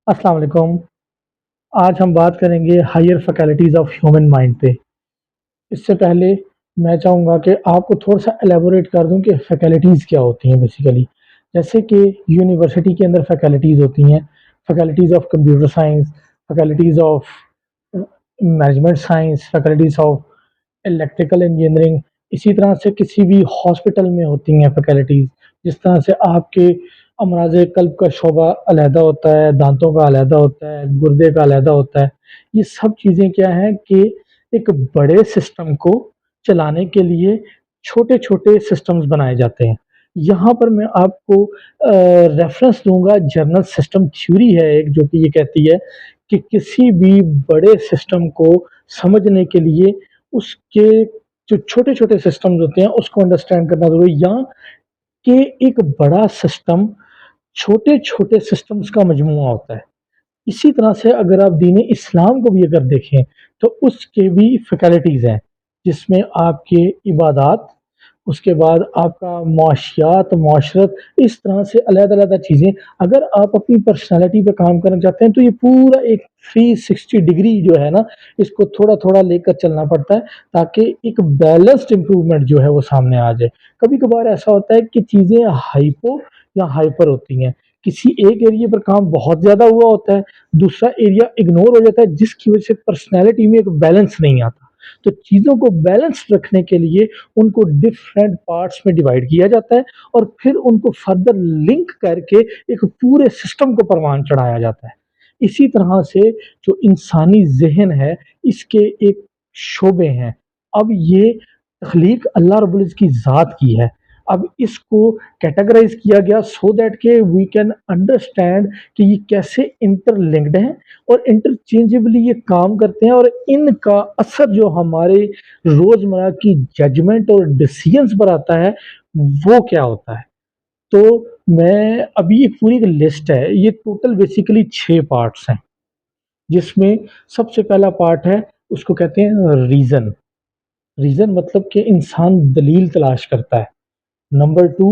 अस्सलाम वालेकुम। आज हम बात करेंगे higher faculties of human mind पे। इससे पहले मैं चाहूँगा कि आपको थोड़ा-सा एलैबोरेट कर दूँ कि फैकल्टीज़ क्या होती हैं बेसिकली। जैसे कि यूनिवर्सिटी के अंदर फैकल्टीज़ होती हैं, faculties of computer science, faculties of management science, faculties of electrical engineering. इसी तरह से किसी भी हॉस्पिटल में होती हैं फैकल्टीज़। जिस तरह से आपके अमराज़ क़ल्ब का शोबा अलहदा होता है, दाँतों का अलहदा होता है, गुर्दे का अलहदा होता है। ये सब चीज़ें क्या हैं कि एक बड़े सिस्टम को चलाने के लिए छोटे-छोटे सिस्टम्स बनाए जाते हैं। यहाँ पर मैं आपको रेफ़रेंस दूँगा, जनरल सिस्टम थ्योरी है एक जो कि ये कहती है कि किसी भी बड़े सिस्टम को समझने के लिए उसके जो छोटे-छोटे सिस्टम्स होते हैं उसको अंडरस्टैंड करना ज़रूरी है, या कि एक बड़ा सिस्टम छोटे-छोटे सिस्टम्स का मजमूआ होता है। इसी तरह से अगर आप दीन इस्लाम को भी अगर देखें, तो उसके भी फैकल्टीज़ हैं, जिसमें आपके इबादात, उसके बाद आपका मुआशियात, मुआशरत, इस तरह से अलग-अलग चीज़ें। अगर आप अपनी पर्सनैलिटी पे काम करना चाहते हैं, तो ये पूरा एक 360 डिग्री जो है ना, इसको थोड़ा-थोड़ा लेकर चलना पड़ता है, ताकि एक बैलेंस्ड इम्प्रूवमेंट जो है वो सामने आ जाए। कभी-कभार ऐसा होता है कि चीज़ें हाइपो या हाइपर होती हैं। किसी एक एरिया पर काम बहुत ज़्यादा हुआ होता है, दूसरा एरिया इग्नोर हो जाता है, जिसकी वजह से पर्सनैलिटी में एक बैलेंस नहीं आता। तो चीज़ों को बैलेंस रखने के लिए उनको डिफरेंट पार्ट्स में डिवाइड किया जाता है और फिर उनको फर्दर लिंक करके एक पूरे सिस्टम को परवान चढ़ाया जाता है। इसी तरह से जो इंसानी ज़हन है, इसके एक शोबे हैं। अब ये तख्लीक अल्लाह रब्बुल इज़्ज़त की ज़ात की है। अब इसको कैटेगराइज़ किया गया सो दैट के वी कैन अंडरस्टैंड कि ये कैसे इंटरलिंक्ड हैं और इंटरचेंजेबली ये काम करते हैं, और इनका असर जो हमारे रोज़मर्रा की जजमेंट और डिसीजंस पर आता है, वो क्या होता है। तो मैं अभी एक पूरी एक लिस्ट है, ये टोटल बेसिकली 6 पार्ट्स हैं, जिसमें सबसे पहला पार्ट है, उसको कहते हैं रीज़न। रीज़न मतलब कि इंसान दलील तलाश करता है। नंबर 2,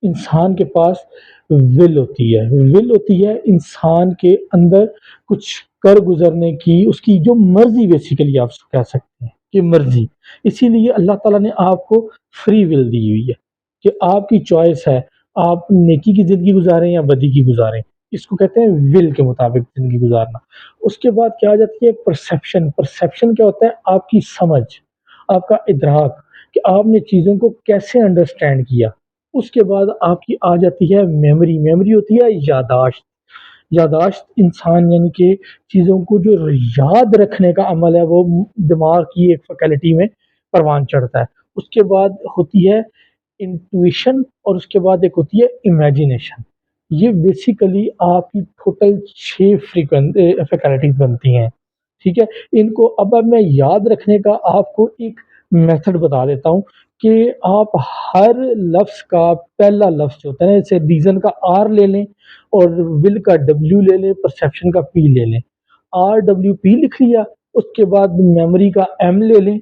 इंसान के पास विल होती है। विल होती है इंसान के अंदर कुछ कर गुज़रने की, उसकी जो मर्ज़ी बेसिकली आप कह सकते हैं कि मर्ज़ी। इसीलिए अल्लाह ताला ने आपको फ्री विल दी हुई है कि आपकी चॉइस है, आप नेकी की ज़िंदगी गुज़ारें या बदी की गुज़ारें। इसको कहते हैं विल के मुताबिक ज़िंदगी गुज़ारना। उसके बाद क्या आ जाती है परसेप्शन। परसेप्शन क्या होता है? आपकी समझ, आपका इदराक, कि आपने चीज़ों को कैसे अंडरस्टैंड किया। उसके बाद आपकी आ जाती है मेमोरी। मेमोरी होती है याददाश्त। याददाश्त इंसान यानी कि चीज़ों को जो याद रखने का अमल है, वो दिमाग की एक फैकल्टी में परवान चढ़ता है। उसके बाद होती है इंट्यूशन, और उसके बाद एक होती है इमेजिनेशन। ये बेसिकली आपकी टोटल 6 फैकल्टीज़ बनती हैं, ठीक है? इनको अब मैं याद रखने का आपको एक मेथड बता देता हूँ कि आप हर लफ्ज़ का पहला लफ्ज़ जो होता है ना, जैसे रीज़न का आर ले लें और विल का डब्ल्यू ले लें, परसेप्शन का पी ले लें। आर डब्ल्यू पी लिख लिया, उसके बाद मेमोरी का एम ले लें,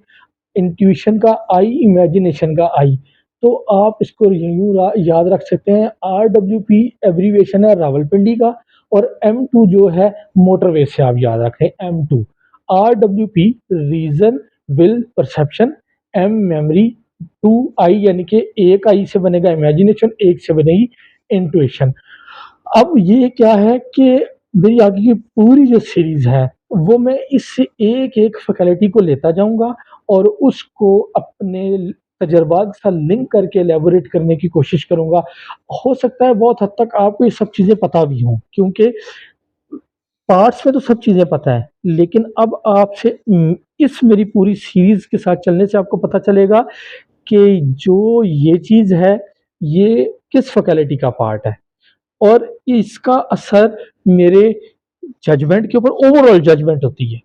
इंट्यूशन का आई, इमेजिनेशन का आई। तो आप इसको यूँ याद रख सकते हैं, आर डब्ल्यू पी एब्रीविएशन है रावलपिंडी का, और एम टू जो है मोटरवे से आप याद रखें M two. R W P reason, will, perception, M memory, two I यानी कि एक आई से बनेगा इमेजिनेशन, एक से बनेगी इंट्यूशन। अब ये क्या है कि मेरी आगे की पूरी जो सीरीज़ है, वो मैं इस एक-एक फैकल्टी को लेता जाऊँगा और उसको अपने तजर्बात के साथ लिंक करके एलैबोरेट करने की कोशिश करूँगा। हो सकता है बहुत हद तक आपको ये सब चीज़ें पता भी हों, क्योंकि पार्ट्स में तो सब चीज़ें पता है, लेकिन अब आपसे इस मेरी पूरी सीरीज़ के साथ चलने से आपको पता चलेगा कि जो ये चीज़ है, ये किस फैकल्टी का पार्ट है, और इसका असर मेरे जजमेंट के ऊपर, ओवरऑल जजमेंट होती है,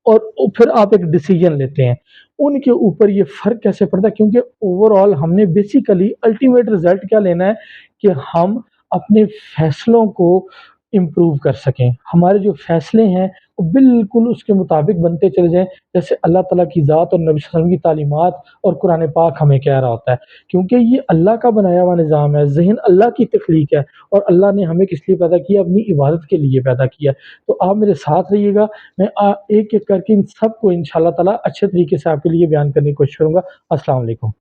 और फिर आप एक डिसीजन लेते हैं। उनके ऊपर ये फ़र्क कैसे पड़ता है, क्योंकि ओवरऑल हमने बेसिकली अल्टीमेट रिज़ल्ट क्या लेना है कि हम अपने फैसलों को امپروو کر سکیں، ہمارے جو فیصلے ہیں وہ بالکل اس کے مطابق بنتے چلے جائیں جیسے اللہ تعالیٰ کی ذات اور نبی صلی اللہ علیہ وسلم کی تعلیمات اور قرآن پاک ہمیں کہہ رہا ہوتا ہے، کیونکہ یہ اللہ کا بنایا ہوا نظام ہے، ذہن اللہ کی تخلیق ہے، اور اللہ نے ہمیں کس لیے پیدا کیا؟ اپنی عبادت کے لیے پیدا کیا۔ تو آپ میرے ساتھ رہیے گا، میں ایک ایک کر کے ان سب کو انشاءاللہ تعالیٰ اچھے طریقے سے آپ کے لیے بیان کرنے کی کوشش کروں گا۔ السلام علیکم۔